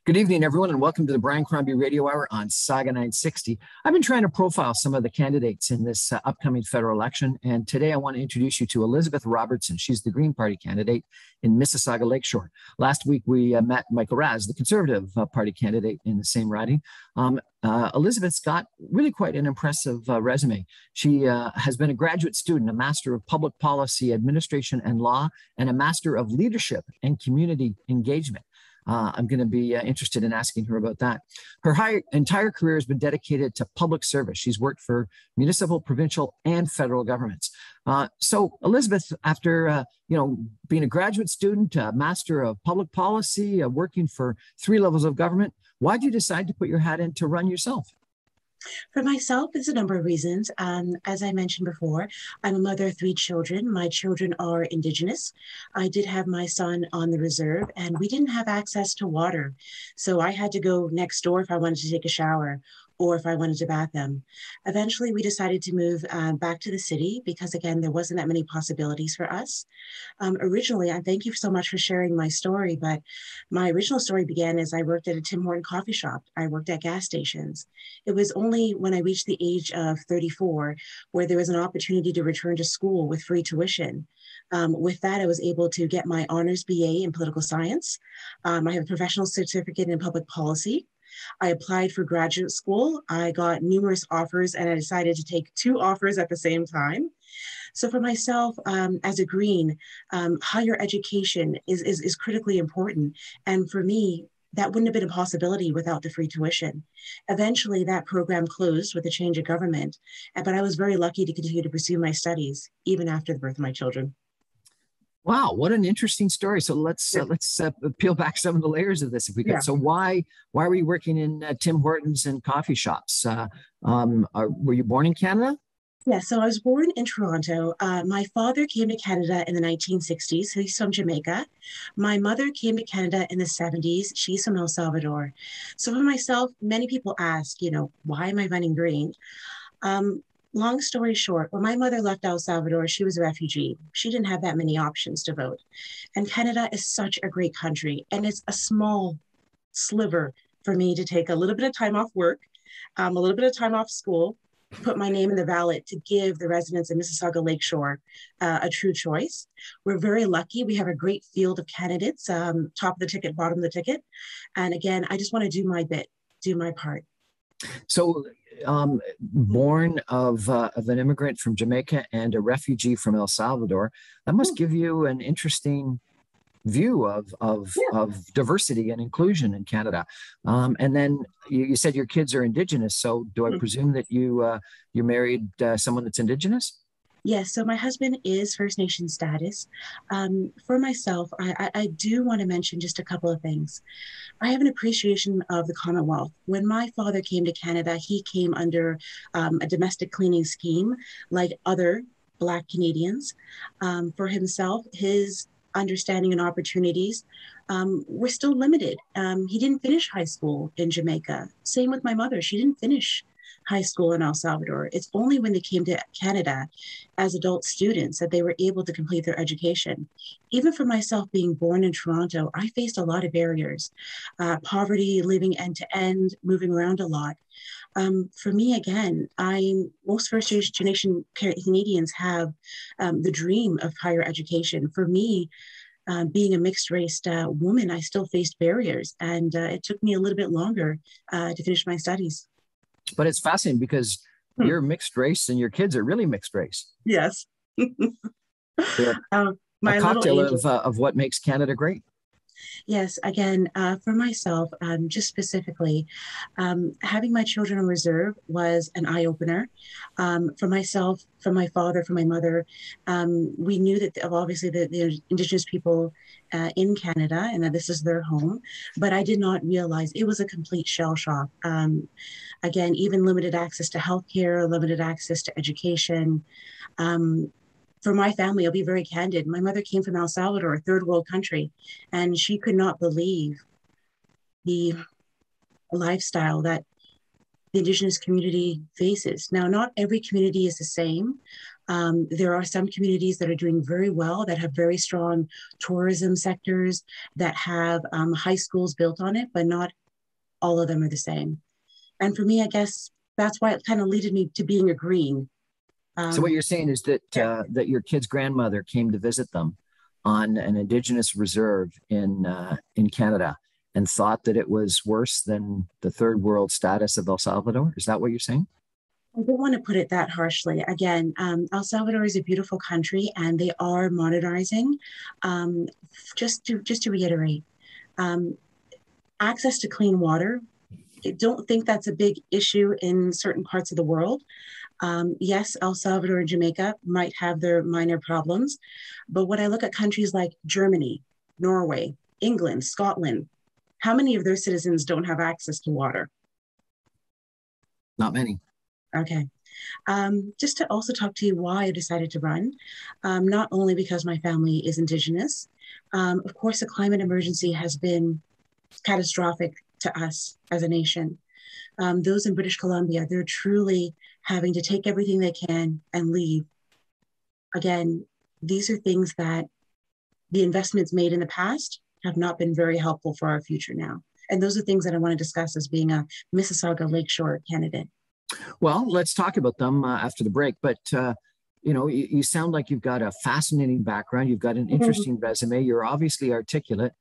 Good evening, everyone, and welcome to the Brian Crombie Radio Hour on Saga 960. I've been trying to profile some of the candidates in this upcoming federal election, and today I want to introduce you to Elizabeth Robertson. She's the Green Party candidate in Mississauga Lakeshore. Last week, we met Michael Raz, the Conservative Party candidate in the same riding. Elizabeth's got really quite an impressive resume. She has been a graduate student, a Master of Public Policy, Administration, and Law, and a Master of Leadership and Community Engagement. I'm going to be interested in asking her about that. Her entire career has been dedicated to public service. She's worked for municipal, provincial, and federal governments. So, Elizabeth, after being a graduate student, a Master of Public Policy, working for 3 levels of government, why did you decide to put your hat in to run yourself? For myself, there's a number of reasons. As I mentioned before, I'm a mother of 3 children. My children are Indigenous. I did have my son on the reserve, and we didn't have access to water. So I had to go next door if I wanted to take a shower or if I wanted to bath them. Eventually, we decided to move back to the city because, again, there wasn't that many possibilities for us. Originally, and thank you so much for sharing my story, but my original story began as I worked at a Tim Horton coffee shop. I worked at gas stations. It was only when I reached the age of 34 where there was an opportunity to return to school with free tuition. With that, I was able to get my honors BA in political science. I have a professional certificate in public policy. I applied for graduate school. I got numerous offers, and I decided to take 2 offers at the same time. So for myself, as a Green, higher education is critically important. And for me, that wouldn't have been a possibility without the free tuition. Eventually, that program closed with a change of government, but I was very lucky to continue to pursue my studies, even after the birth of my children. Wow, what an interesting story. So let's peel back some of the layers of this if we could. Yeah. So why were you working in Tim Hortons and coffee shops? Were you born in Canada? Yeah, so I was born in Toronto. My father came to Canada in the 1960s. So he's from Jamaica. My mother came to Canada in the 70s. She's from El Salvador. So for myself, many people ask, why am I running Green? Long story short, when my mother left El Salvador, she was a refugee. She didn't have that many options to vote. And Canada is such a great country. And it's a small sliver for me to take a little bit of time off work, a little bit of time off school, put my name in the ballot to give the residents of Mississauga Lakeshore a true choice. We're very lucky. We have a great field of candidates, top of the ticket, bottom of the ticket. And again, I just want to do my bit, do my part. So born of an immigrant from Jamaica and a refugee from El Salvador, that must give you an interesting view of diversity and inclusion in Canada. And then you said your kids are Indigenous. So do I presume that you married someone that's Indigenous? Yes, so my husband is First Nation status. For myself, I do want to mention just a couple of things. I have an appreciation of the Commonwealth. When my father came to Canada, he came under a domestic cleaning scheme like other Black Canadians. For himself, his understanding and opportunities were still limited. He didn't finish high school in Jamaica. Same with my mother. She didn't finish high school in El Salvador. It's only when they came to Canada as adult students that they were able to complete their education. Even for myself, being born in Toronto, I faced a lot of barriers. Poverty, living end to end, moving around a lot. For me, again, most First Generation Canadians have the dream of higher education. For me, being a mixed-race woman, I still faced barriers, and it took me a little bit longer to finish my studies. But it's fascinating because you're mixed race and your kids are really mixed race. Yes. They're a cocktail of what makes Canada great. Yes, again, for myself, just specifically, having my children on reserve was an eye-opener. For myself, for my father, for my mother, we knew that obviously the Indigenous people in Canada and that this is their home, but I did not realize it was a complete shell shock. Again, even limited access to healthcare, limited access to education. For my family, I'll be very candid. My mother came from El Salvador, a third world country, and she could not believe the lifestyle that the Indigenous community faces. Now, not every community is the same. There are some communities that are doing very well, that have very strong tourism sectors, that have high schools built on it, but not all of them are the same. And for me, I guess that's why it kind of led me to being a green. So what you're saying is that that your kid's grandmother came to visit them on an Indigenous reserve in Canada and thought that it was worse than the third world status of El Salvador. Is that what you're saying? I don't want to put it that harshly. Again, El Salvador is a beautiful country, and they are modernizing. Um, just to reiterate, um, access to clean water. I don't think that's a big issue in certain parts of the world. Yes, El Salvador and Jamaica might have their minor problems, but when I look at countries like Germany, Norway, England, Scotland, how many of their citizens don't have access to water? Not many. Okay. Just to also talk to you why I decided to run, not only because my family is Indigenous, of course, the climate emergency has been catastrophic to us as a nation. Those in British Columbia, they're truly having to take everything they can and leave. Again, these are things that the investments made in the past have not been very helpful for our future now. And those are things that I want to discuss as being a Mississauga Lakeshore candidate. Well, let's talk about them after the break. But you sound like you've got a fascinating background. You've got an interesting resume. You're obviously articulate.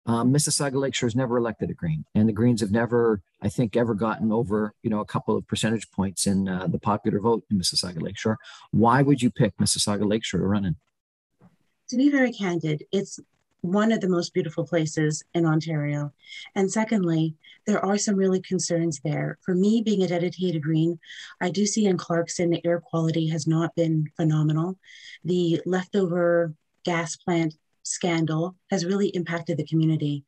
Mississauga Lakeshore's never elected a Green, and the Greens have never, I think, ever gotten over, a couple of percentage points in the popular vote in Mississauga Lakeshore. Why would you pick Mississauga Lakeshore to run in? To be very candid, it's one of the most beautiful places in Ontario. And secondly, there are some really concerns there. For me, being a dedicated Green, I do see in Clarkson the air quality has not been phenomenal. The leftover gas plant scandal has really impacted the community.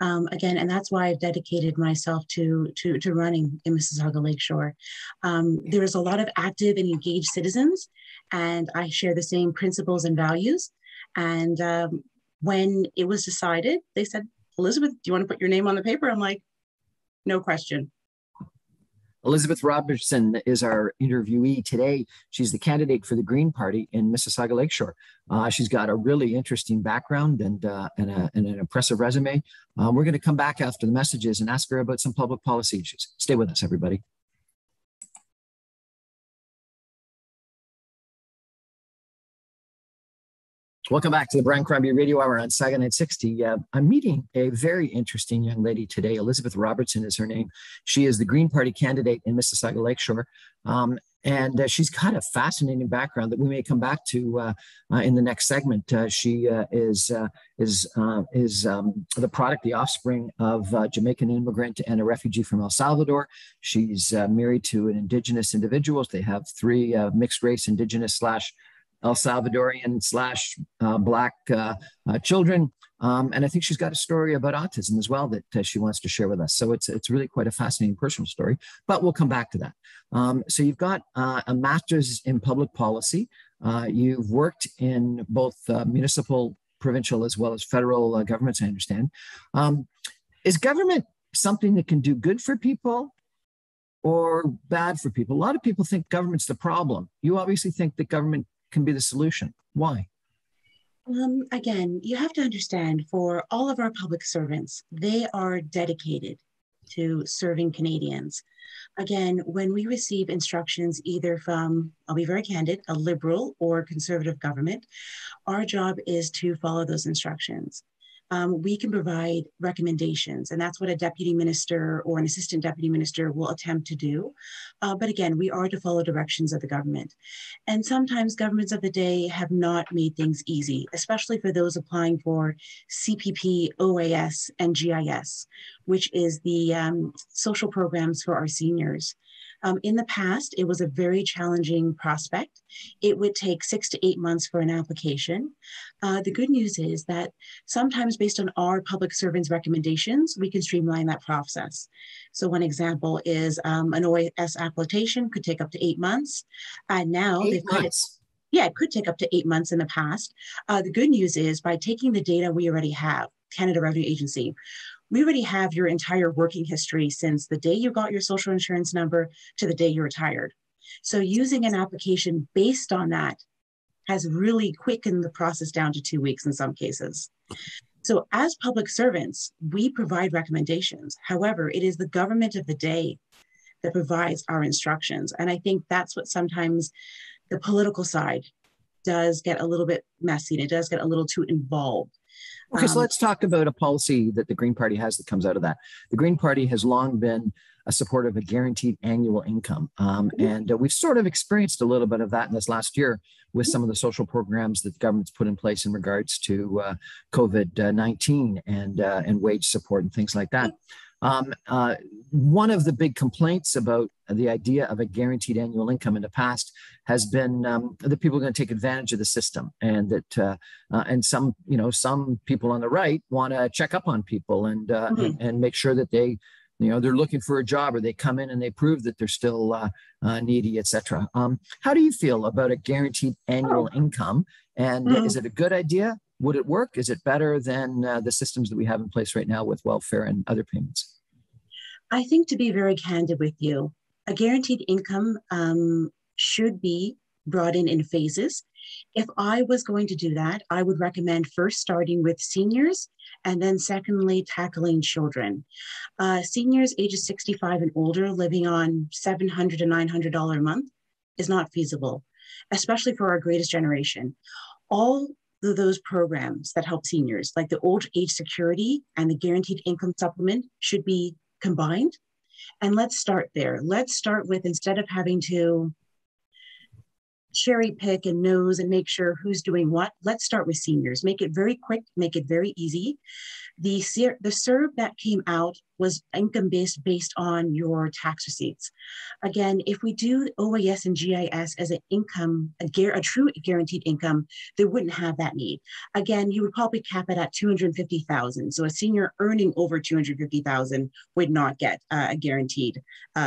Again, and that's why I've dedicated myself to running in Mississauga Lakeshore. There is a lot of active and engaged citizens, and I share the same principles and values. And when it was decided, they said, Elizabeth, do you want to put your name on the paper? I'm like, no question. Elizabeth Robertson is our interviewee today. She's the candidate for the Green Party in Mississauga Lakeshore. She's got a really interesting background and an impressive resume. We're going to come back after the messages and ask her about some public policy issues. Stay with us, everybody. Welcome back to the Brian Crombie Radio Hour on Saga 960. I'm meeting a very interesting young lady today. Elizabeth Robertson is her name. She is the Green Party candidate in Mississauga Lakeshore. And she's got a fascinating background that we may come back to in the next segment. She is the product, the offspring of a Jamaican immigrant and a refugee from El Salvador. She's married to an Indigenous individual. They have three mixed race Indigenous slash El Salvadorian slash Black children. And I think she's got a story about autism as well that she wants to share with us. So it's really quite a fascinating personal story, but we'll come back to that. So you've got a master's in public policy. You've worked in both municipal, provincial, as well as federal governments, I understand. Is government something that can do good for people or bad for people? A lot of people think government's the problem. You obviously think that government can be the solution. Why? Again, you have to understand, for all of our public servants, they are dedicated to serving Canadians. Again, when we receive instructions either from, I'll be very candid, a liberal or conservative government, our job is to follow those instructions. We can provide recommendations, and that's what a deputy minister or an assistant deputy minister will attempt to do. But again, we are to follow directions of the government. And sometimes governments of the day have not made things easy, especially for those applying for CPP, OAS, and GIS, which is the social programs for our seniors. In the past, it was a very challenging prospect. It would take 6 to 8 months for an application. The good news is that sometimes based on our public servants' recommendations, we can streamline that process. So one example is an OAS application could take up to 8 months. And now they've cut it. Yeah, it could take up to 8 months in the past. The good news is by taking the data we already have, Canada Revenue Agency, we already have your entire working history since the day you got your social insurance number to the day you retired. So using an application based on that has really quickened the process down to 2 weeks in some cases. So as public servants, we provide recommendations. However, it is the government of the day that provides our instructions. And I think that's what sometimes the political side does get a little bit messy, and it does get a little too involved. Okay, so let's talk about a policy that the Green Party has that comes out of that. The Green Party has long been a supporter of a guaranteed annual income. And we've sort of experienced a little bit of that in this last year with some of the social programs that the government's put in place in regards to COVID-19 and wage support and things like that. One of the big complaints about the idea of a guaranteed annual income in the past has been that people are going to take advantage of the system, and that and some people on the right want to check up on people and make sure that they they're looking for a job, or they come in and they prove that they're still needy, etc. How do you feel about a guaranteed annual income? And is it a good idea? Would it work? Is it better than the systems that we have in place right now with welfare and other payments? I think, to be very candid with you, a guaranteed income should be brought in phases. If I was going to do that, I would recommend first starting with seniors, and then secondly, tackling children. Seniors ages 65 and older living on $700 to $900 a month is not feasible, especially for our greatest generation. All of those programs that help seniors, like the old age security and the guaranteed income supplement, should be combined. And let's start there. Let's start with, instead of having to cherry pick and nose and make sure who's doing what, let's start with seniors. Make it very quick, make it very easy. The CERB that came out was income-based, based on your tax receipts. Again, if we do OAS and GIS as an income, a true guaranteed income, they wouldn't have that need. Again, you would probably cap it at $250,000. So a senior earning over $250,000 would not get a guaranteed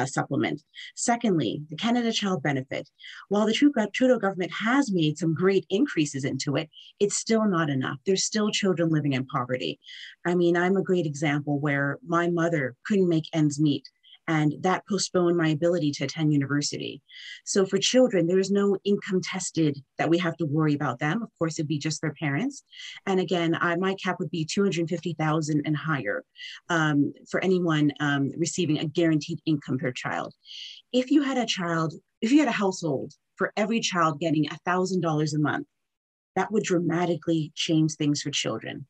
supplement. Secondly, the Canada Child Benefit. While the Trudeau government has made some great increases into it, it's still not enough. There's still children living in poverty. I mean, I'm a great example where my mother couldn't make ends meet, and that postponed my ability to attend university. So for children, there's no income tested that we have to worry about them. Of course, it'd be just their parents. And again, my cap would be $250,000 and higher for anyone receiving a guaranteed income per child. If you had a household for every child getting $1,000 a month, that would dramatically change things for children.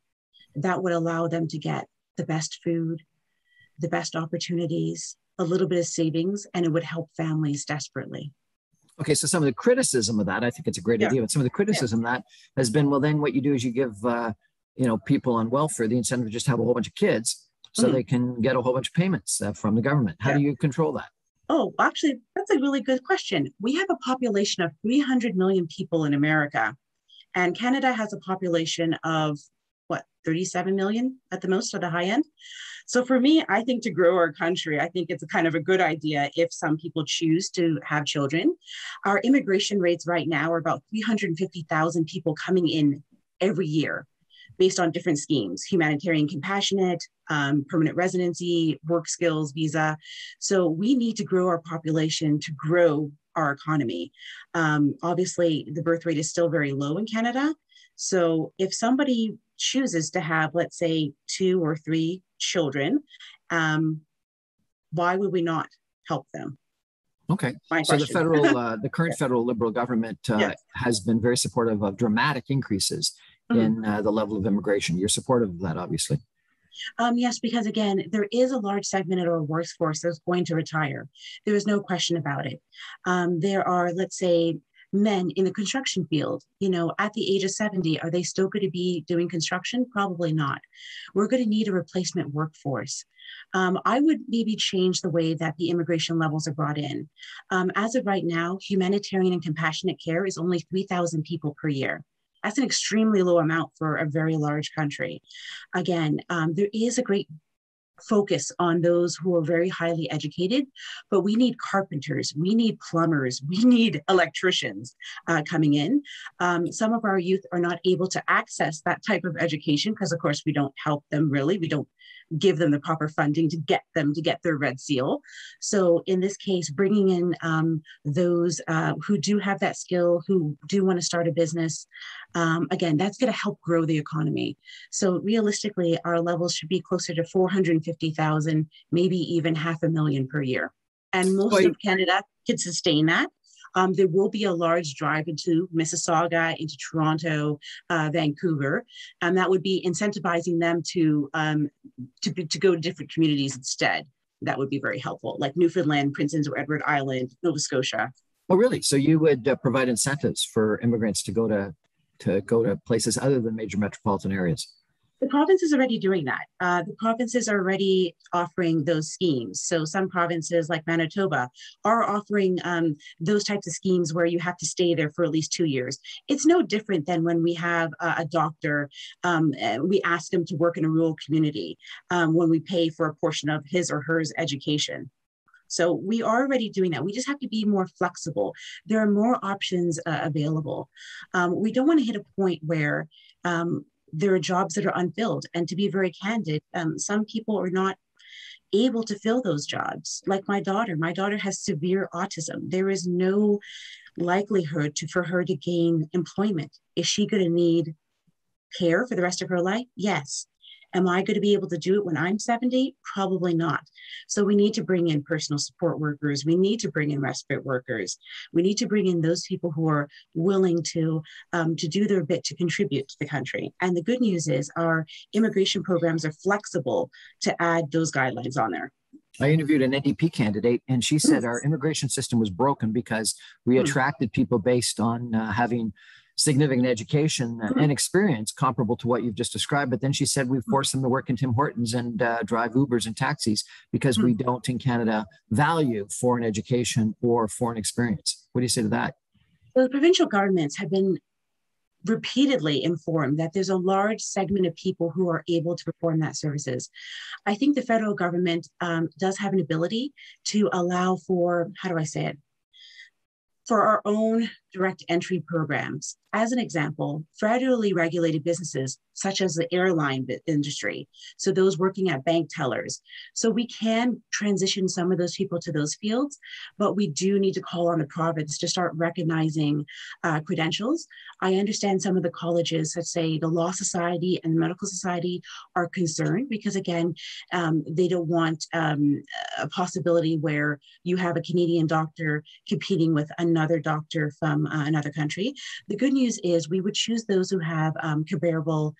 That would allow them to get the best food, the best opportunities, a little bit of savings, and it would help families desperately. Okay, so some of the criticism of that, I think it's a great idea, but some of the criticism that has been, well, then what you do is you give people on welfare the incentive to just have a whole bunch of kids so they can get a whole bunch of payments from the government. How do you control that? Oh, actually, that's a really good question. We have a population of 300 million people in America, and Canada has a population of 37 million at the most, at the high end. So for me, I think to grow our country, I think it's a kind of a good idea if some people choose to have children. Our immigration rates right now are about 350,000 people coming in every year based on different schemes: humanitarian compassionate, permanent residency, work skills, visa. So we need to grow our population to grow our economy. Obviously, the birth rate is still very low in Canada. So if somebody chooses to have, let's say, 2 or 3 children, why would we not help them? Okay. So the current federal Liberal government has been very supportive of dramatic increases in the level of immigration. You're supportive of that, obviously. Yes, because again, there is a large segment of our workforce that's going to retire. There is no question about it. There are, let's say, men in the construction field, at the age of 70, are they still going to be doing construction? Probably not. We're going to need a replacement workforce. I would maybe change the way that the immigration levels are brought in. As of right now, humanitarian and compassionate care is only 3,000 people per year. That's an extremely low amount for a very large country. Again, there is a great focus on those who are very highly educated, but we need carpenters, we need plumbers, we need electricians coming in. Some of our youth are not able to access that type of education because, of course, we don't help them really. We don't give them the proper funding to get them to get their red seal. So in this case, bringing in those who do have that skill, who do want to start a business, again, that's going to help grow the economy. So realistically, our levels should be closer to 450,000, maybe even 500,000 per year. And most of Canada can sustain that. There will be a large drive into Mississauga, into Toronto, Vancouver, and that would be incentivizing them to go to different communities instead. That would be very helpful, like Newfoundland, Prince Edward Island, Nova Scotia. Oh, really? So you would provide incentives for immigrants to go to places other than major metropolitan areas? The province is already doing that. The provinces are already offering those schemes. So some provinces like Manitoba are offering those types of schemes where you have to stay there for at least 2 years. It's no different than when we have a doctor, we ask them to work in a rural community when we pay for a portion of his or her education. So we are already doing that. We just have to be more flexible. There are more options available. We don't want to hit a point where there are jobs that are unfilled. And to be very candid, some people are not able to fill those jobs. Like my daughter has severe autism. There is no likelihood for her to gain employment. Is she going to need care for the rest of her life? Yes. Am I going to be able to do it when I'm 70? Probably not. So we need to bring in personal support workers. We need to bring in respite workers. We need to bring in those people who are willing to do their bit to contribute to the country. And the good news is our immigration programs are flexible to add those guidelines on there. I interviewed an NDP candidate, and she said our immigration system was broken because we attracted people based on having significant education and experience comparable to what you've just described. But then she said we force them to work in Tim Hortons and drive Ubers and taxis because we don't in Canada value foreign education or foreign experience. What do you say to that? Well, the provincial governments have been repeatedly informed that there's a large segment of people who are able to perform that services. I think the federal government does have an ability to allow for, how do I say it, for our own direct entry programs. As an example, federally regulated businesses, such as the airline industry, so those working at bank tellers. So we can transition some of those people to those fields, but we do need to call on the province to start recognizing credentials. I understand some of the colleges, let's say the Law Society and the Medical Society, are concerned because, again, they don't want a possibility where you have a Canadian doctor competing with another doctor from another country. The good news is we would choose those who have comparable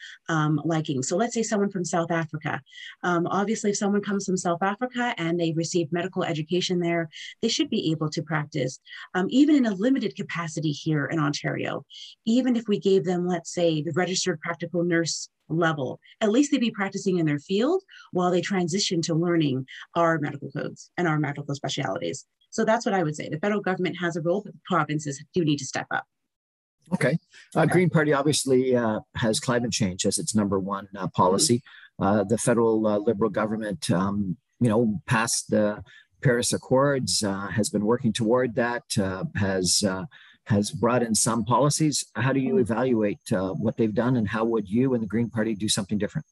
likings. So let's say someone from South Africa. Obviously, if someone comes from South Africa and they receive medical education there, they should be able to practice, even in a limited capacity here in Ontario. Even if we gave them, let's say, the registered practical nurse level, at least they'd be practicing in their field while they transition to learning our medical codes and our medical specialities. So that's what I would say. The federal government has a role, but the provinces do need to step up. Okay. Green Party obviously has climate change as its number one policy. The federal Liberal government, passed the Paris Accords, has been working toward that, has brought in some policies. How do you evaluate what they've done, and how would you and the Green Party do something different?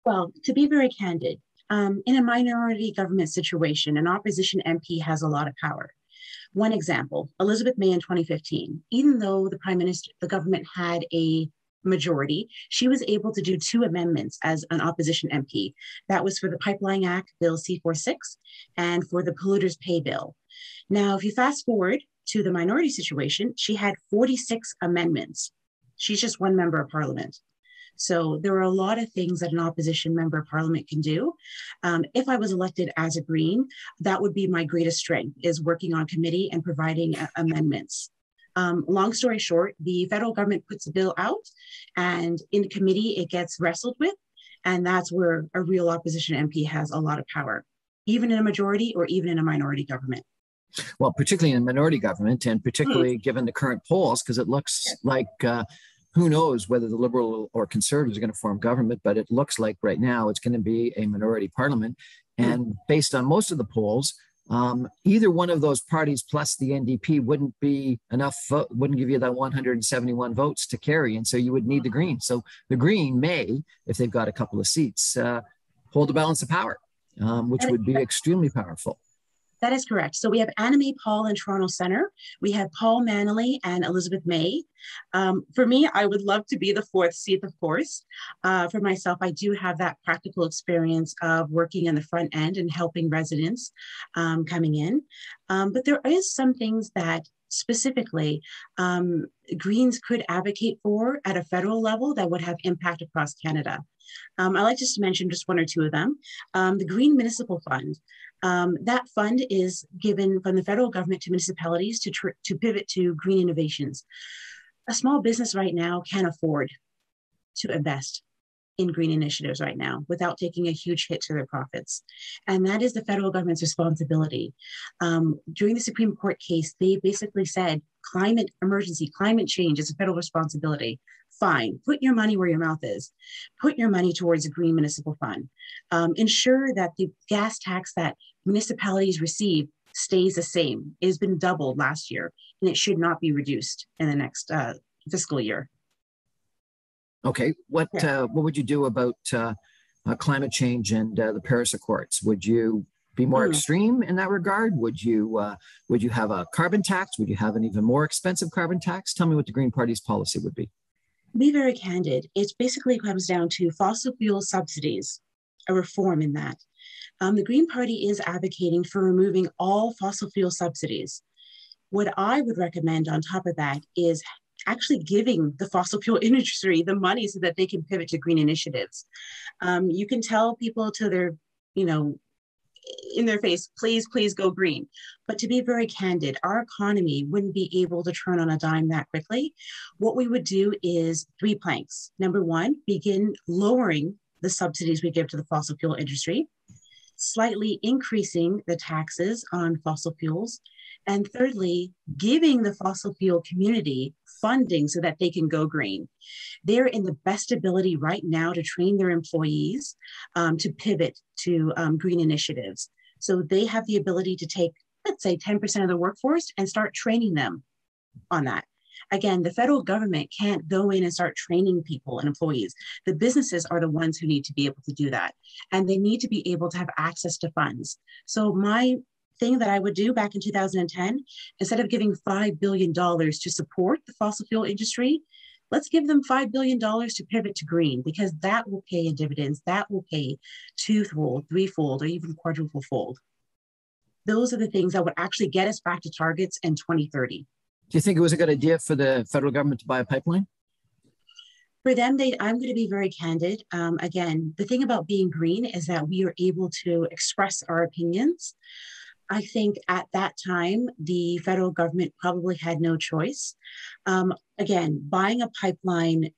Well, to be very candid, in a minority government situation, an opposition MP has a lot of power. One example, Elizabeth May in 2015, even though the government had a majority, she was able to do 2 amendments as an opposition MP. That was for the Pipeline Act, Bill C-46, and for the Polluters Pay Bill. Now, if you fast forward to the minority situation, she had 46 amendments. She's just one member of parliament. So there are a lot of things that an opposition member of parliament can do. If I was elected as a Green, that would be my greatest strength, is working on committee and providing amendments. Long story short, the federal government puts a bill out, and in committee it gets wrestled with, and that's where a real opposition MP has a lot of power, even in a majority or even in a minority government. Well, particularly in a minority government, and particularly given the current polls, because it looks like who knows whether the Liberal or Conservatives are going to form government, but it looks like right now it's going to be a minority parliament. And based on most of the polls, either one of those parties plus the NDP wouldn't be enough, wouldn't give you that 171 votes to carry. And so you would need the Green. So the Green may, if they've got a couple of seats, hold the balance of power, which would be extremely powerful. That is correct. So we have Anna May Paul in Toronto Centre. We have Paul Manley and Elizabeth May. For me, I would love to be the fourth seat, of course. For myself, I do have that practical experience of working in the front end and helping residents coming in. But there is some things that specifically Greens could advocate for at a federal level that would have impact across Canada. I'd like just to mention just one or two of them. The Green Municipal Fund. That fund is given from the federal government to municipalities to pivot to green innovations. A small business right now can't afford to invest in green initiatives right now without taking a huge hit to their profits. And that is the federal government's responsibility. During the Supreme Court case, they basically said climate emergency, climate change is a federal responsibility. Fine, put your money where your mouth is. Put your money towards a green municipal fund. Ensure that the gas tax that municipalities receive stays the same. It has been doubled last year, and it should not be reduced in the next fiscal year. Okay, what would you do about climate change and the Paris Accords? Would you be more extreme in that regard? Would you have a carbon tax? Would you have an even more expensive carbon tax? Tell me what the Green Party's policy would be. Be very candid. It basically comes down to fossil fuel subsidies, a reform in that. The Green Party is advocating for removing all fossil fuel subsidies. What I would recommend on top of that is actually giving the fossil fuel industry the money so that they can pivot to green initiatives. You can tell people to their, in their face, please, please go green. But to be very candid, our economy wouldn't be able to turn on a dime that quickly. What we would do is 3 planks. Number one, begin lowering the subsidies we give to the fossil fuel industry, slightly increasing the taxes on fossil fuels, and thirdly, giving the fossil fuel community funding so that they can go green. They're in the best ability right now to train their employees to pivot to green initiatives. So they have the ability to take, let's say, 10% of the workforce and start training them on that. Again, the federal government can't go in and start training people and employees. The businesses are the ones who need to be able to do that. And they need to be able to have access to funds. So my thing that I would do back in 2010, instead of giving $5 billion to support the fossil fuel industry, let's give them $5 billion to pivot to green, because that will pay in dividends. That will pay twofold, threefold, or even quadruple fold. Those are the things that would actually get us back to targets in 2030. Do you think it was a good idea for the federal government to buy a pipeline? For them, I'm going to be very candid. Again, the thing about being green is that we are able to express our opinions. I think at that time, the federal government probably had no choice. Again, buying a pipeline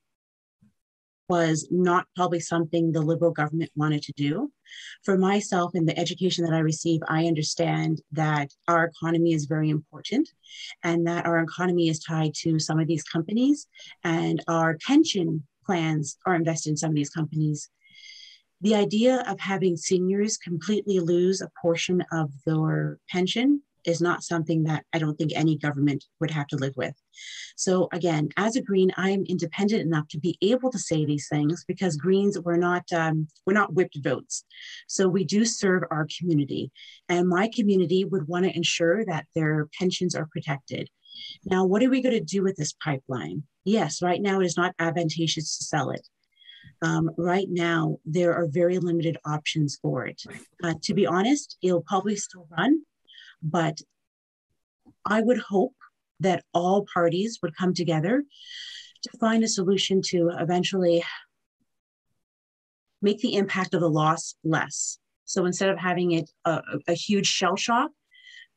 was not probably something the Liberal government wanted to do. For myself and the education that I receive, I understand that our economy is very important and that our economy is tied to some of these companies, and our pension plans are invested in some of these companies. The idea of having seniors completely lose a portion of their pension is not something that I don't think any government would have to live with. So again, as a Green, I am independent enough to be able to say these things because Greens we're not whipped votes. So we do serve our community, and my community would want to ensure that their pensions are protected. Now, what are we going to do with this pipeline? Yes, right now it is not advantageous to sell it. Right now, there are very limited options for it. To be honest, it'll probably still run, but I would hope that all parties would come together to find a solution to eventually make the impact of the loss less. So instead of having it a huge shell shock,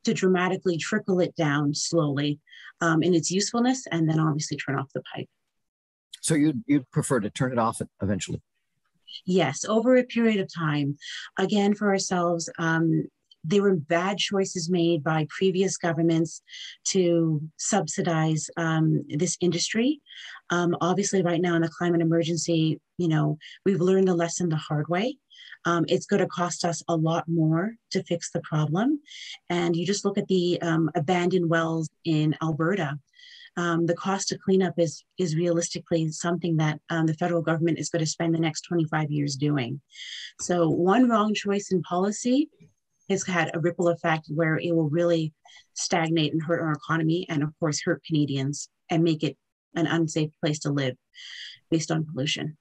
to dramatically trickle it down slowly in its usefulness, and then obviously turn off the pipe. So you'd prefer to turn it off eventually? Yes, over a period of time. Again, for ourselves, There were bad choices made by previous governments to subsidize this industry. Obviously, right now in the climate emergency, we've learned the lesson the hard way. It's going to cost us a lot more to fix the problem. And you just look at the abandoned wells in Alberta. The cost to clean up is realistically something that the federal government is going to spend the next 25 years doing. So one wrong choice in policy has had a ripple effect where it will really stagnate and hurt our economy and, of course, hurt Canadians and make it an unsafe place to live based on pollution.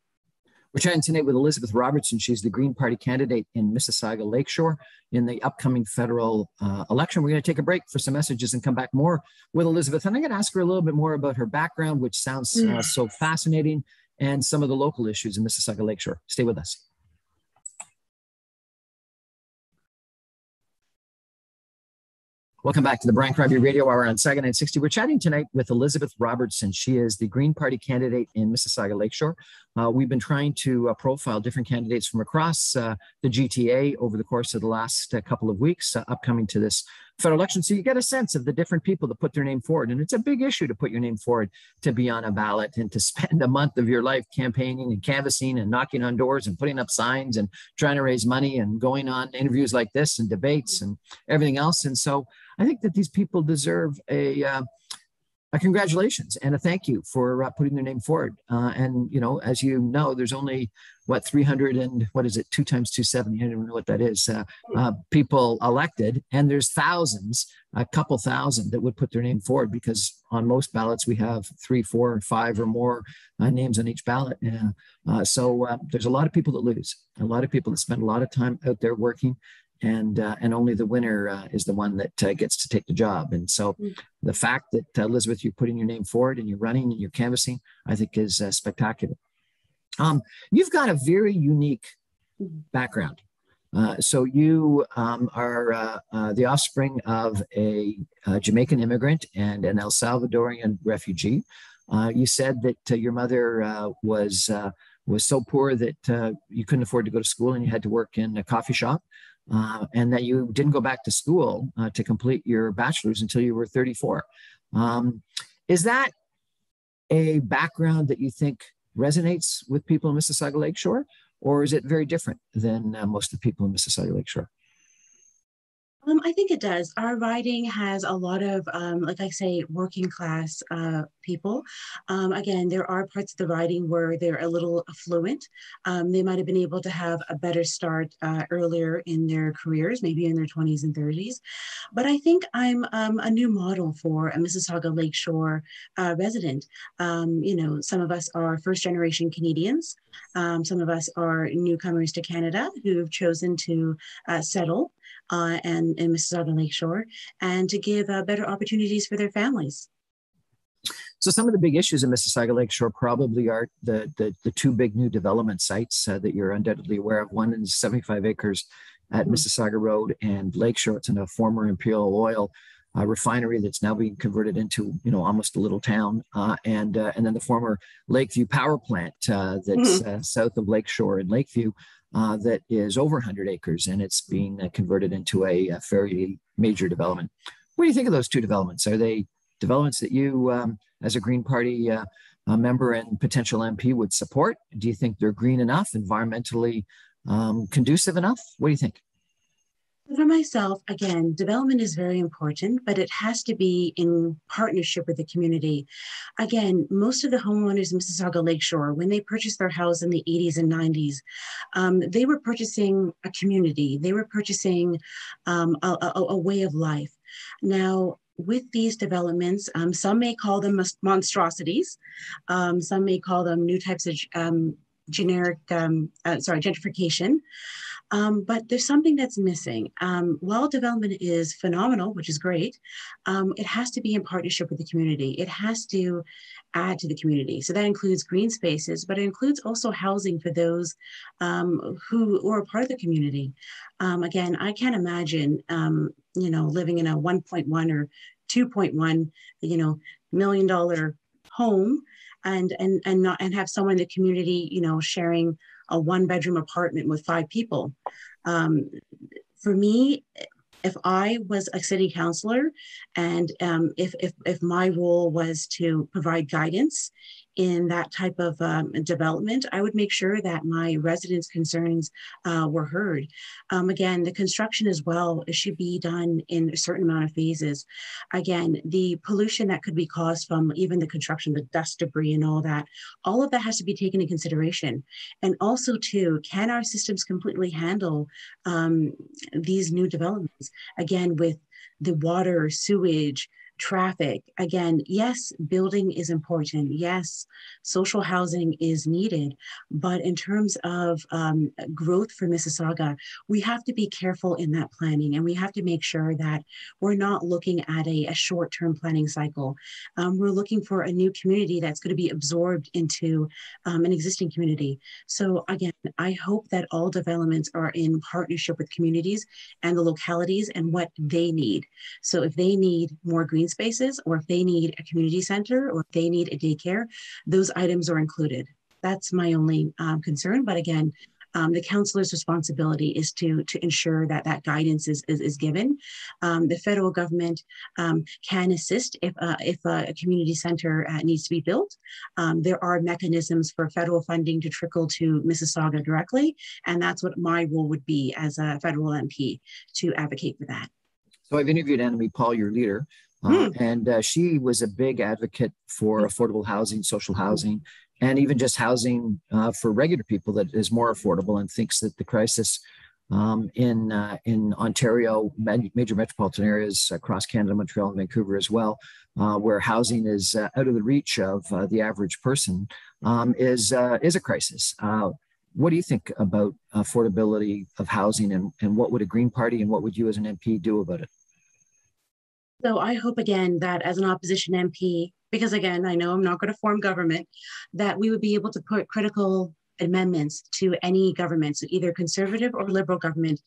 We're chatting tonight with Elizabeth Robertson. She's the Green Party candidate in Mississauga Lakeshore in the upcoming federal election. We're going to take a break for some messages and come back more with Elizabeth. And I'm going to ask her a little bit more about her background, which sounds so fascinating, and some of the local issues in Mississauga Lakeshore. Stay with us. Welcome back to the Brian Crombie Radio Hour on Saga 960. We're chatting tonight with Elizabeth Robertson. She is the Green Party candidate in Mississauga Lakeshore. We've been trying to profile different candidates from across the GTA over the course of the last couple of weeks upcoming to this federal election. So you get a sense of the different people that put their name forward. And it's a big issue to put your name forward to be on a ballot and to spend a month of your life campaigning and canvassing and knocking on doors and putting up signs and trying to raise money and going on interviews like this and debates and everything else. And so I think that these people deserve a congratulations and a thank you for putting their name forward. And, as you know, there's only, 300 and, 2 times 270, I don't even know what that is, people elected. And there's thousands, a couple thousand that would put their name forward, because on most ballots, we have 3, 4, 5 or more names on each ballot. So there's a lot of people that lose, a lot of people that spend a lot of time out there working. And only the winner is the one that gets to take the job. And so the fact that, Elizabeth, you're putting your name forward and you're running and you're canvassing, I think is spectacular. You've got a very unique background. So you are the offspring of a Jamaican immigrant and an El Salvadorian refugee. You said that your mother was so poor that you couldn't afford to go to school and you had to work in a coffee shop. And that you didn't go back to school to complete your bachelor's until you were 34. Is that a background that you think resonates with people in Mississauga Lakeshore, or is it very different than most of the people in Mississauga Lakeshore? I think it does. Our riding has a lot of, like I say, working class people. Again, there are parts of the riding where they're a little affluent. They might have been able to have a better start earlier in their careers, maybe in their 20s and 30s. But I think I'm a new model for a Mississauga Lakeshore resident. Some of us are first generation Canadians. Some of us are newcomers to Canada who've chosen to settle and in Mississauga Lakeshore, and to give better opportunities for their families. So some of the big issues in Mississauga Lakeshore probably are the 2 big new development sites that you're undoubtedly aware of. One is 75 acres at Mississauga Road and Lakeshore. It's in a former Imperial Oil refinery that's now being converted into, almost a little town. And then the former Lakeview Power Plant that's south of Lakeshore in Lakeview. That is over 100 acres, and it's being converted into a fairly major development. What do you think of those 2 developments? Are they developments that you, as a Green Party member and potential MP, would support? Do you think they're green enough, environmentally conducive enough? What do you think? For myself, again, development is very important, but it has to be in partnership with the community. Again, most of the homeowners in Mississauga Lakeshore, when they purchased their house in the 80s and 90s, they were purchasing a community. They were purchasing a way of life. Now, with these developments, some may call them monstrosities. Some may call them new types of gentrification. But there's something that's missing. While development is phenomenal, which is great, it has to be in partnership with the community. It has to add to the community. So that includes green spaces, but it includes also housing for those who are part of the community. Again, I can't imagine, living in a 1.1 or 2.1, $1 million home and have someone in the community, sharing a 1-bedroom apartment with 5 people. For me, if I was a city councillor and if my role was to provide guidance in that type of development, I would make sure that my residents' concerns were heard. Again, the construction as well, it should be done in a certain amount of phases. Again, the pollution that could be caused from even the construction, the dust, debris, and all of that has to be taken into consideration. And also, too, can our systems completely handle these new developments? Again, with the water, sewage, traffic. Again, yes, building is important. Yes, social housing is needed. But in terms of growth for Mississauga, we have to be careful in that planning, and we have to make sure that we're not looking at a short-term planning cycle. We're looking for a new community that's going to be absorbed into an existing community. So again, I hope that all developments are in partnership with communities and the localities and what they need. So if they need more green spaces, or if they need a community center, or if they need a daycare, those items are included. That's my only concern. But again, the councillor's responsibility is to ensure that that guidance is given. The federal government can assist if a community center needs to be built. There are mechanisms for federal funding to trickle to Mississauga directly, and that's what my role would be as a federal MP, to advocate for that. So I've interviewed Annemie Paul, your leader, and she was a big advocate for affordable housing, social housing, and even just housing for regular people that is more affordable, and thinks that the crisis in Ontario, major metropolitan areas across Canada, Montreal, and Vancouver as well, where housing is out of the reach of the average person, is a crisis. What do you think about affordability of housing, and what would a Green Party and what would you as an MP do about it? So I hope, again, that as an opposition MP, because again, I know I'm not going to form government, that we would be able to put critical amendments to any government, so either conservative or liberal government,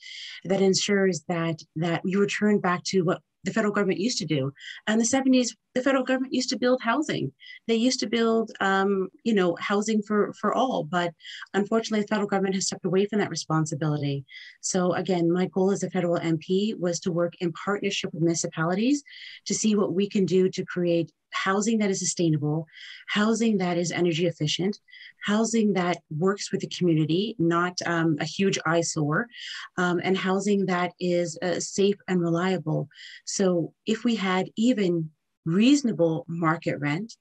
that ensures that we return back to what the federal government used to do. In the 70s, the federal government used to build housing. They used to build, housing for all. But unfortunately, the federal government has stepped away from that responsibility. So again, my goal as a federal MP was to work in partnership with municipalities to see what we can do to create housing that is sustainable, housing that is energy efficient, housing that works with the community, not a huge eyesore, and housing that is safe and reliable. So if we had even reasonable market rent,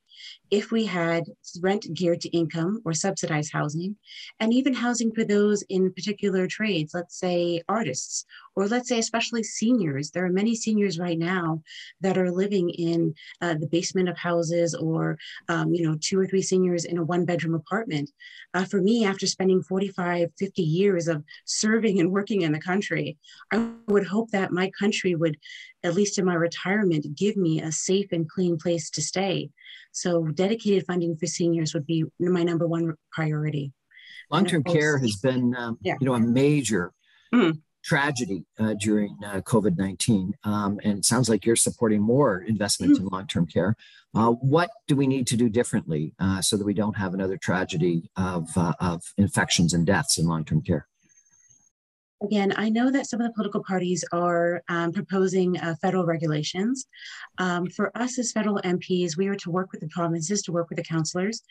if we had rent geared to income or subsidized housing, and even housing for those in particular trades, let's say artists, or let's say especially seniors. There are many seniors right now that are living in the basement of houses, or 2 or 3 seniors in a 1-bedroom apartment. For me, after spending 45, 50 years of serving and working in the country, I would hope that my country would, at least in my retirement, give me a safe and clean place to stay. So dedicated funding for seniors would be my number one priority. Long-term care has been, a major tragedy during COVID-19, and it sounds like you're supporting more investment in long-term care. What do we need to do differently so that we don't have another tragedy of infections and deaths in long-term care? Again, I know that some of the political parties are proposing federal regulations. For us as federal MPs, we are to work with the provinces, to work with the councillors.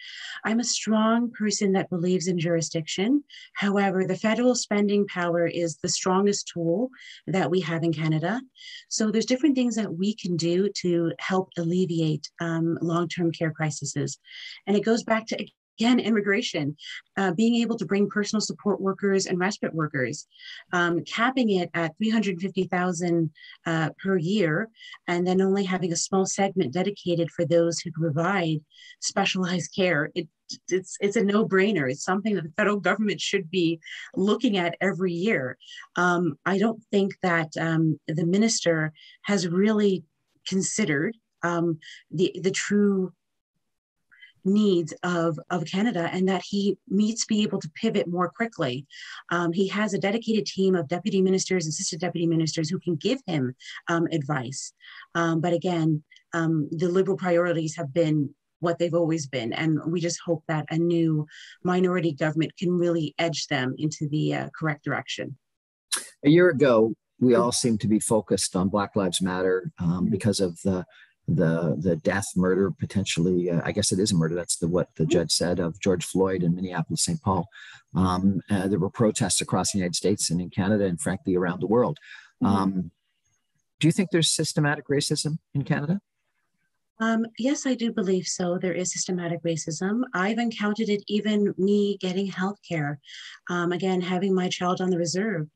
I'm a strong person that believes in jurisdiction. However, the federal spending power is the strongest tool that we have in Canada. So there's different things that we can do to help alleviate long-term care crises. And it goes back to, again, immigration, being able to bring personal support workers and respite workers, capping it at $350,000 per year, and then only having a small segment dedicated for those who provide specialized care. It's a no-brainer. It's something that the federal government should be looking at every year. I don't think that the minister has really considered the true needs of Canada, and that he needs to be able to pivot more quickly. He has a dedicated team of deputy ministers and assistant deputy ministers who can give him advice. But again, the Liberal priorities have been what they've always been, and we just hope that a new minority government can really edge them into the correct direction. A year ago, we all seem to be focused on Black Lives Matter because of the death, murder, potentially. I guess it is a murder. That's what the judge said of George Floyd in Minneapolis, St. Paul. There were protests across the United States and in Canada, and frankly around the world. Do you think there's systematic racism in Canada? Yes, I do believe so. There is systematic racism. I've encountered it even me getting health care. Again, having my child on the reserve.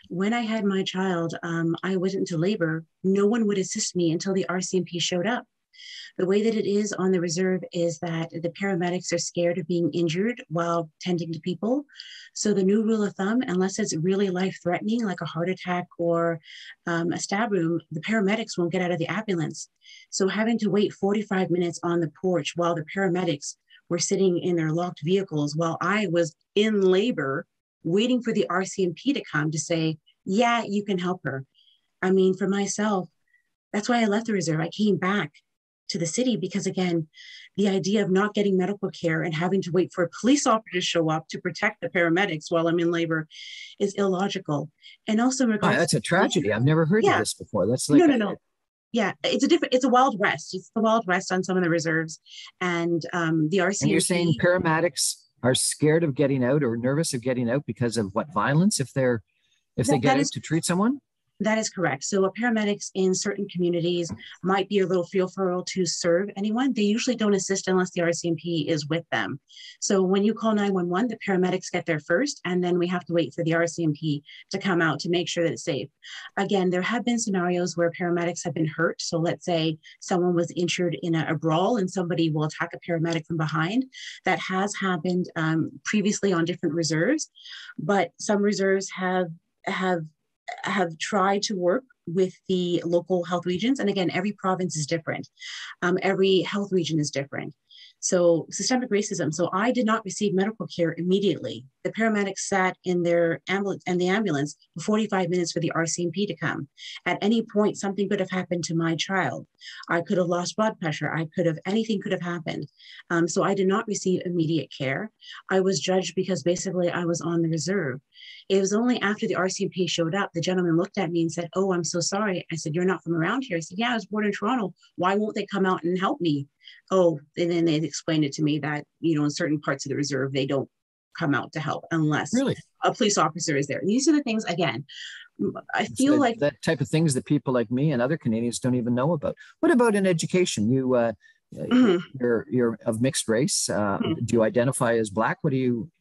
When I had my child, I went into labor. No one would assist me until the RCMP showed up. The way that it is on the reserve is that the paramedics are scared of being injured while tending to people. So the new rule of thumb, unless it's really life-threatening, like a heart attack or a stab wound, the paramedics won't get out of the ambulance. So having to wait 45 minutes on the porch while the paramedics were sitting in their locked vehicles while I was in labor, waiting for the RCMP to come to say, yeah, you can help her. I mean, for myself, that's why I left the reserve. I came back to the city because, again, the idea of not getting medical care and having to wait for a police officer to show up to protect the paramedics while I'm in labor is illogical. And also in regards that's a tragedy. I've never heard of this before. That's like no. Yeah, it's a Wild West. It's the Wild West on some of the reserves. And the RCMP. And you're saying paramedics are scared of getting out or nervous of getting out because of what, violence if they get out to treat someone? That is correct. So paramedics in certain communities might be a little fearful to serve anyone. They usually don't assist unless the RCMP is with them. So when you call 911, the paramedics get there first, and then we have to wait for the RCMP to come out to make sure that it's safe. Again, there have been scenarios where paramedics have been hurt. So let's say someone was injured in a brawl and somebody will attack a paramedic from behind. That has happened previously on different reserves, but some reserves have tried to work with the local health regions. And again, every province is different. Every health region is different. So systemic racism. So I did not receive medical care immediately. The paramedics sat in their ambulance for 45 minutes for the RCMP to come. At any point, something could have happened to my child. I could have lost blood pressure. Anything could have happened. So I did not receive immediate care. I was judged because basically I was on the reserve. It was only after the RCMP showed up, the gentleman looked at me and said, "Oh, I'm so sorry." I said, "You're not from around here." I said, "Yeah, I was born in Toronto. Why won't they come out and help me?" Oh, and then they explained it to me that, in certain parts of the reserve, they don't come out to help unless a police officer is there. And these are the things, again, I feel like that type of things that people like me and other Canadians don't even know about. What about in education? You're of mixed race. Do you identify as Black? What do you?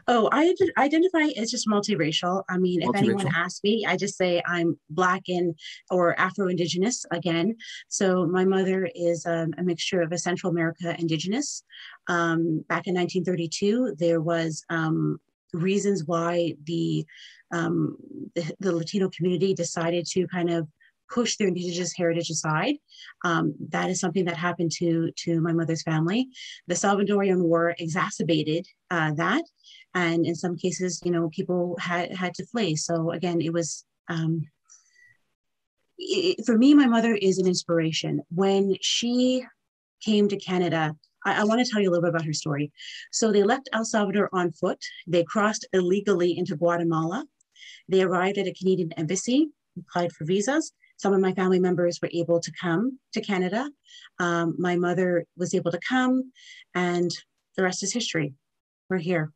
Oh, I identify as just multiracial. I mean, if anyone asks me, I just say I'm Black or Afro-Indigenous again. So my mother is a mixture of a Central America Indigenous. Back in 1932, there was reasons why the Latino community decided to kind of push their Indigenous heritage aside. That is something that happened to my mother's family. The Salvadorian War exacerbated that. And in some cases, people had to flee. So again, it was, for me, my mother is an inspiration. When she came to Canada, I want to tell you a little bit about her story. So they left El Salvador on foot. They crossed illegally into Guatemala. They arrived at a Canadian embassy, applied for visas. Some of my family members were able to come to Canada. My mother was able to come, and the rest is history. We're here.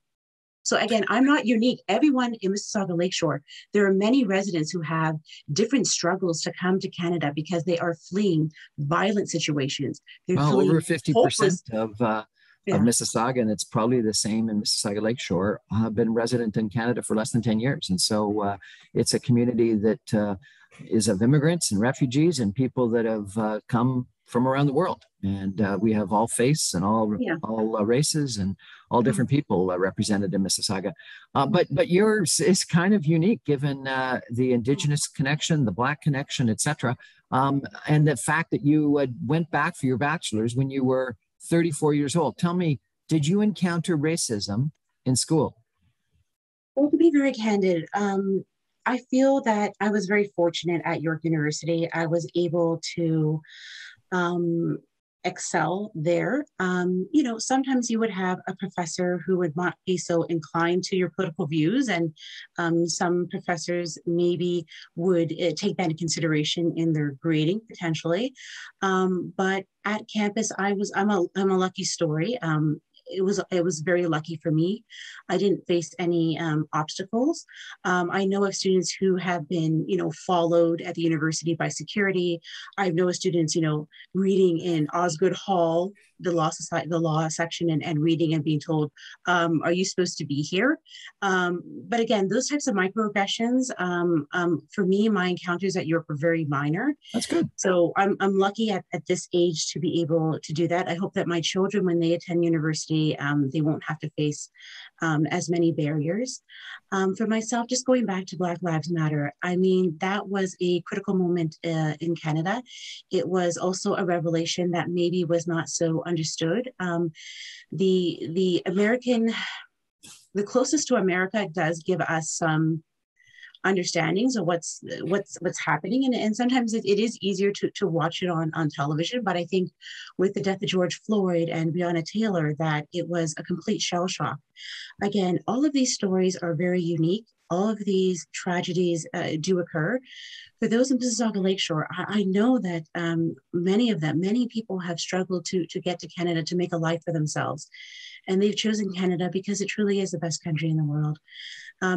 So again, I'm not unique. Everyone in Mississauga Lakeshore, there are many residents who have different struggles to come to Canada because they are fleeing violent situations. Over 50% of Mississauga, and it's probably the same in Mississauga Lakeshore, have been resident in Canada for less than 10 years. And so it's a community that is of immigrants and refugees and people that have come from around the world. And we have all faiths and all races and all different people represented in Mississauga. But yours is kind of unique given the Indigenous connection, the Black connection, etc. And the fact that you went back for your bachelor's when you were 34 years old. Tell me, did you encounter racism in school? Well, to be very candid, I feel that I was very fortunate at York University. I was able to excel there. Sometimes you would have a professor who would not be so inclined to your political views, and some professors maybe would take that into consideration in their grading potentially. But at campus, I'm a lucky story. It was very lucky for me. I didn't face any obstacles. I know of students who have been, followed at the university by security. I know of students, reading in Osgood Hall, the law society, the law section, and reading and being told, "Are you supposed to be here?" But again, those types of microaggressions, for me, my encounters at York were very minor. That's good. So I'm lucky at this age to be able to do that. I hope that my children, when they attend university, they won't have to face as many barriers. For myself, just going back to Black Lives Matter, I mean, that was a critical moment in Canada. It was also a revelation that maybe was not so understood. The closest to America does give us some understandings of what's happening, and sometimes it is easier to watch it on television. But I think with the death of George Floyd and Breonna Taylor, that it was a complete shell shock. Again, all of these stories are very unique. All of these tragedies do occur. For those in Mississauga Lakeshore, I know that many people have struggled to get to Canada to make a life for themselves. And they've chosen Canada because it truly is the best country in the world.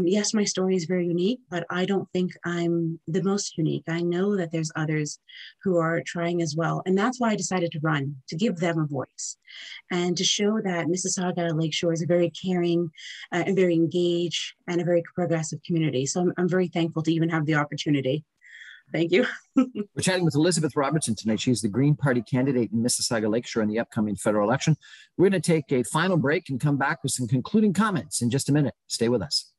Yes, my story is very unique, but I don't think I'm the most unique. I know that there's others who are trying as well. And that's why I decided to run, to give them a voice and to show that Mississauga Lakeshore is a very caring and very engaged and a very progressive community. So I'm very thankful to even have the opportunity. Thank you. We're chatting with Elizabeth Robertson tonight. She's the Green Party candidate in Mississauga Lakeshore in the upcoming federal election. We're going to take a final break and come back with some concluding comments in just a minute. Stay with us.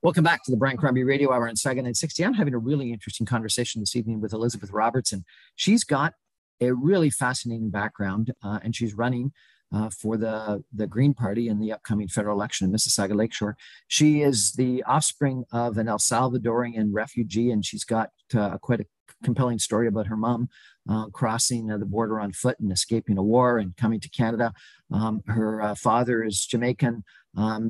Welcome back to the Brian Crombie Radio Hour on Saga 960. I'm having a really interesting conversation this evening with Elizabeth Robertson. She's got a really fascinating background, and she's running for the Green Party in the upcoming federal election in Mississauga Lakeshore. She is the offspring of an El Salvadorian refugee, and she's got quite a compelling story about her mom crossing the border on foot and escaping a war and coming to Canada. Her father is Jamaican.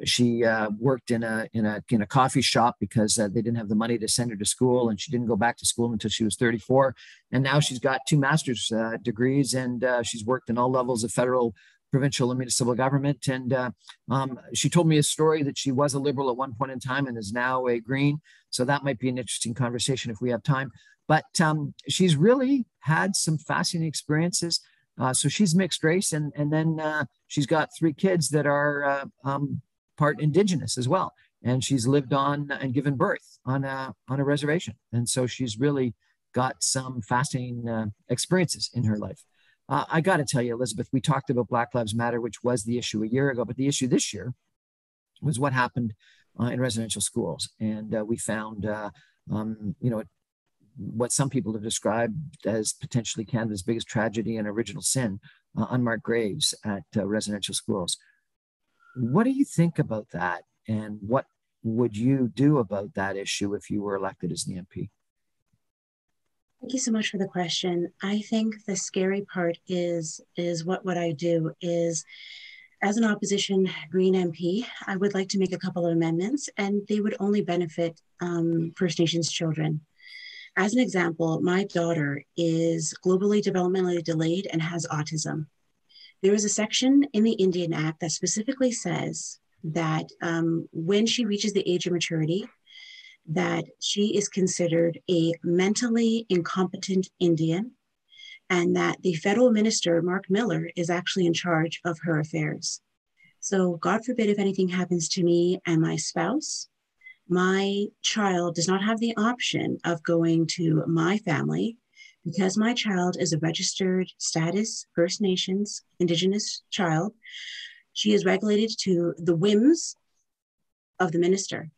She worked in a coffee shop because they didn't have the money to send her to school, and she didn't go back to school until she was 34. And now she's got 2 master's degrees, and she's worked in all levels of federal, provincial, and municipal government. And she told me a story that she was a Liberal at one point in time and is now a Green. So that might be an interesting conversation if we have time. But she's really had some fascinating experiences. So she's mixed race, and then she's got 3 kids that are part Indigenous as well. And she's lived on and given birth on a reservation. And so she's really got some fascinating experiences in her life. I got to tell you, Elizabeth, we talked about Black Lives Matter, which was the issue a year ago, but the issue this year was what happened in residential schools. And we found, what some people have described as potentially Canada's biggest tragedy and original sin, unmarked graves at residential schools. What do you think about that? And what would you do about that issue if you were elected as the MP? Thank you so much for the question. I think the scary part is what I do is, as an opposition Green MP, I would like to make a couple of amendments, and they would only benefit First Nations children. As an example, my daughter is globally developmentally delayed and has autism. There is a section in the Indian Act that specifically says that when she reaches the age of maturity, that she is considered a mentally incompetent Indian, and that the federal minister, Mark Miller, is actually in charge of her affairs. So God forbid if anything happens to me and my spouse, my child does not have the option of going to my family because my child is a registered status First Nations Indigenous child. She is regulated to the whims of the minister.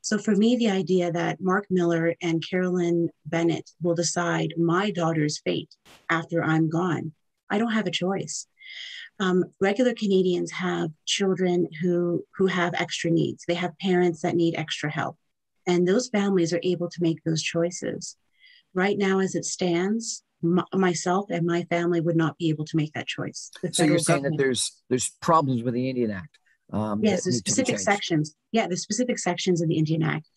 So for me, the idea that Mark Miller and Carolyn Bennett will decide my daughter's fate after I'm gone, I don't have a choice. Regular Canadians have children who have extra needs. They have parents that need extra help. And those families are able to make those choices. Right now, as it stands, myself and my family would not be able to make that choice. The So you're federal saying that government. there's problems with the Indian Act Yes, that the need to be specific changed. sections. Yeah, the specific sections in the Indian Act.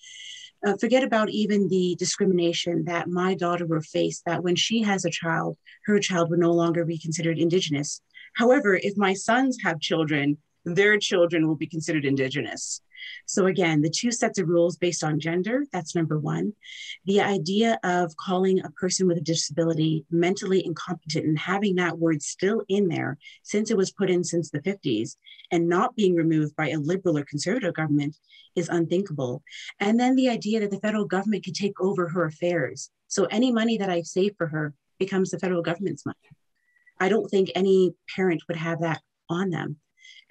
Forget about even the discrimination that my daughter will face, that when she has a child, her child would no longer be considered Indigenous. However, if my sons have children, their children will be considered Indigenous. So again, the two sets of rules based on gender, that's number one. The idea of calling a person with a disability mentally incompetent and having that word still in there since it was put in since the 50s and not being removed by a liberal or conservative government is unthinkable. And then the idea that the federal government can take over her affairs. So any money that I save for her becomes the federal government's money. I don't think any parent would have that on them.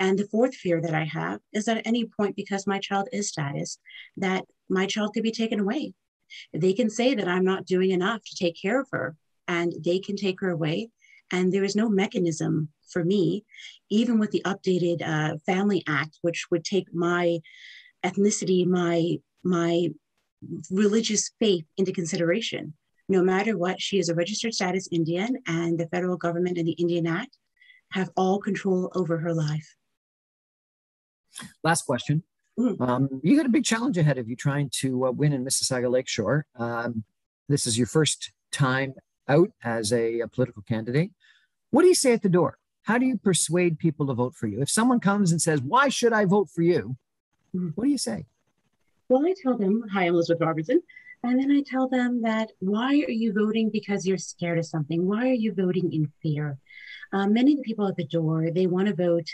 And the fourth fear that I have is that at any point, because my child is status, that my child could be taken away. They can say that I'm not doing enough to take care of her, and they can take her away. And there is no mechanism for me, even with the updated Family Act, which would take my ethnicity, my religious faith into consideration. No matter what, she is a registered status Indian, and the federal government and the Indian Act have all control over her life. Last question. You got a big challenge ahead of you trying to win in Mississauga Lakeshore. This is your first time out as a political candidate. What do you say at the door? How do you persuade people to vote for you? If someone comes and says, why should I vote for you? What do you say? Well, I tell them, hi, I'm Elizabeth Robertson. And then I tell them that why are you voting because you're scared of something? Why are you voting in fear? Many of the people at the door, they want to vote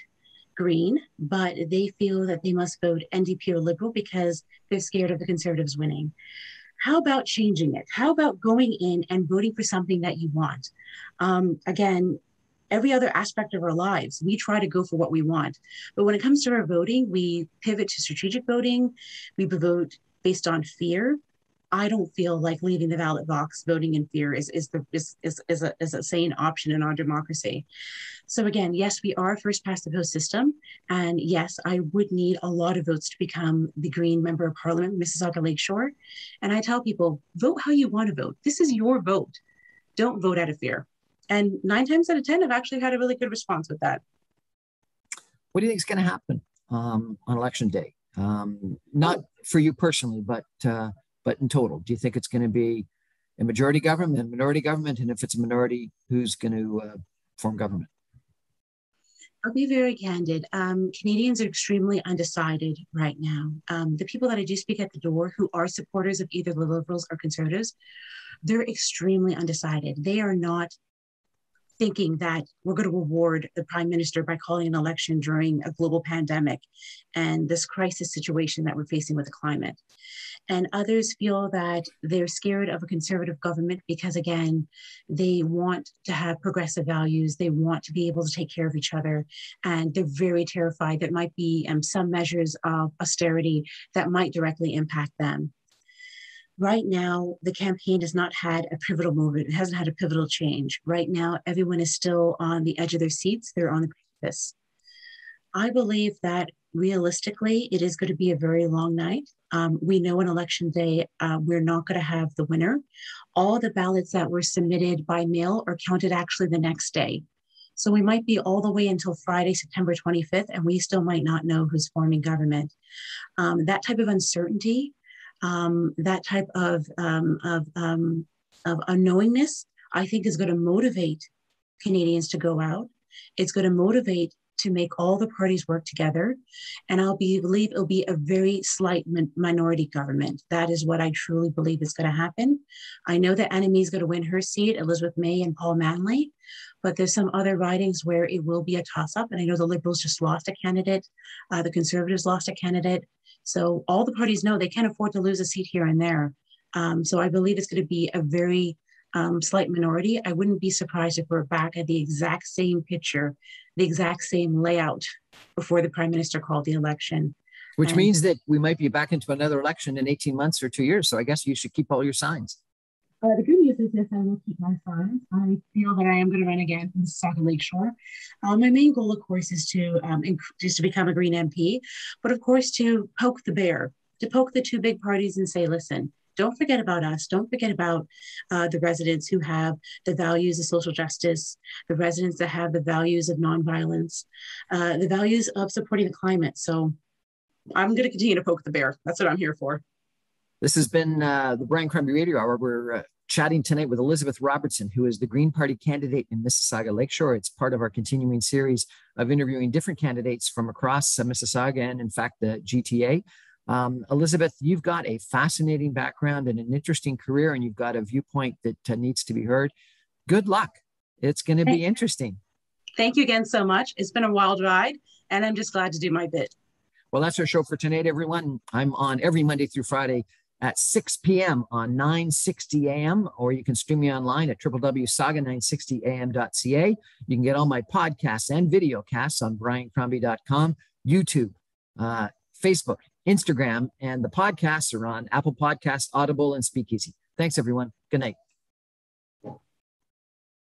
Green, but they feel that they must vote NDP or Liberal because they're scared of the Conservatives winning. How about changing it? How about going in and voting for something that you want? Again, every other aspect of our lives, we try to go for what we want. But when it comes to our voting, we pivot to strategic voting. We vote based on fear. I don't feel like leaving the ballot box voting in fear is a sane option in our democracy. So again, yes, we are a first past the post system. And yes, I would need a lot of votes to become the Green Member of Parliament, Mississauga Lakeshore. And I tell people, vote how you want to vote. This is your vote. Don't vote out of fear. And 9 times out of 10, I've actually had a really good response with that. What do you think is going to happen on election day? Not for you personally, but in total. Do you think it's going to be a majority government, a minority government? And if it's a minority, who's going to form government? I'll be very candid. Canadians are extremely undecided right now. The people that I do speak at the door who are supporters of either the Liberals or Conservatives, they're extremely undecided. They are not thinking that we're going to reward the Prime Minister by calling an election during a global pandemic and this crisis situation that we're facing with the climate. And others feel that they're scared of a Conservative government because, again, they want to have progressive values. They want to be able to take care of each other. And they're very terrified that might be some measures of austerity that might directly impact them. Right now, the campaign has not had a pivotal movement. It hasn't had a pivotal change. Right now, everyone is still on the edge of their seats. They're on the precipice. I believe that realistically, it is going to be a very long night. We know on election day, we're not going to have the winner. All the ballots that were submitted by mail are counted actually the next day. So we might be all the way until Friday, September 25th, and we still might not know who's forming government. That type of uncertainty, that type of unknowingness, I think is going to motivate Canadians to go out. It's going to motivate to make all the parties work together. And believe it'll be a very slight minority government. That is what I truly believe is going to happen. I know that NME is going to win her seat, Elizabeth May and Paul Manley, but there's some other ridings where it will be a toss-up. And I know the Liberals just lost a candidate. The Conservatives lost a candidate. So all the parties know they can't afford to lose a seat here and there. So I believe it's going to be a very slight minority. I wouldn't be surprised if we're back at the exact same picture, the exact same layout before the Prime Minister called the election. Which means that we might be back into another election in 18 months or 2 years. So I guess you should keep all your signs. The good news is, yes, I will keep my signs. I feel that I am going to run again from Mississauga Lakeshore. My main goal, of course, is to become a Green MP, but of course to poke the bear. to poke the two big parties and say, listen, don't forget about us. Don't forget about the residents who have the values of social justice, the residents that have the values of nonviolence, the values of supporting the climate. So I'm going to continue to poke the bear. That's what I'm here for. This has been the Brian Crombie Radio Hour. We're chatting tonight with Elizabeth Robertson, who is the Green Party candidate in Mississauga Lakeshore. It's part of our continuing series of interviewing different candidates from across Mississauga and, in fact, the GTA. Elizabeth, you've got a fascinating background and an interesting career, and you've got a viewpoint that needs to be heard. Good luck. It's going to be interesting. Thank you again so much. It's been a wild ride, and I'm just glad to do my bit. Well, that's our show for tonight, everyone. I'm on every Monday through Friday at 6 p.m. on 960 AM, or you can stream me online at www.saga960am.ca. You can get all my podcasts and video casts on briancrombie.com, YouTube, Facebook, Instagram, and the podcasts are on Apple Podcasts, Audible, and Speakeasy. Thanks, everyone. Good night.